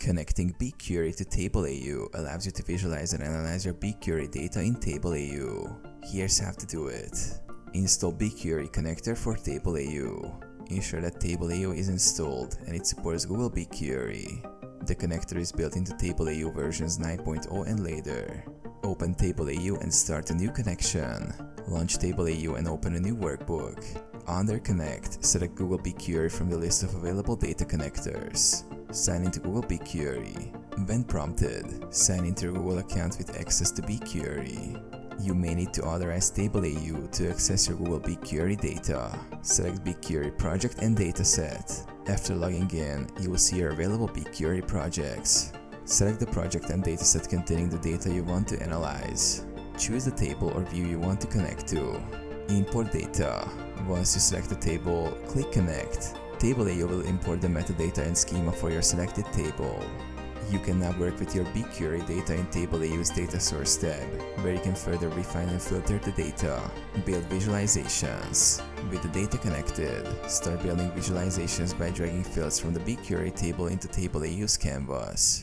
Connecting BigQuery to TableAU allows you to visualize and analyze your BigQuery data in TableAU. Here's how to do it. Install BigQuery connector for TableAU. Ensure that TableAU is installed and it supports Google BigQuery. The connector is built into TableAU versions 9.0 and later. Open TableAU and start a new connection. Launch TableAU and open a new workbook. Under Connect, select Google BigQuery from the list of available data connectors. Sign into Google BigQuery. When prompted, sign into your Google account with access to BigQuery. You may need to authorize TableAU to access your Google BigQuery data. Select BigQuery project and dataset. After logging in, you will see your available BigQuery projects. Select the project and dataset containing the data you want to analyze. Choose the table or view you want to connect to. Import data. Once you select the table, click Connect. TableAU will import the metadata and schema for your selected table. You can now work with your BigQuery data in TableAU's Data Source tab, where you can further refine and filter the data. Build visualizations. With the data connected, start building visualizations by dragging fields from the BigQuery table into TableAU's canvas.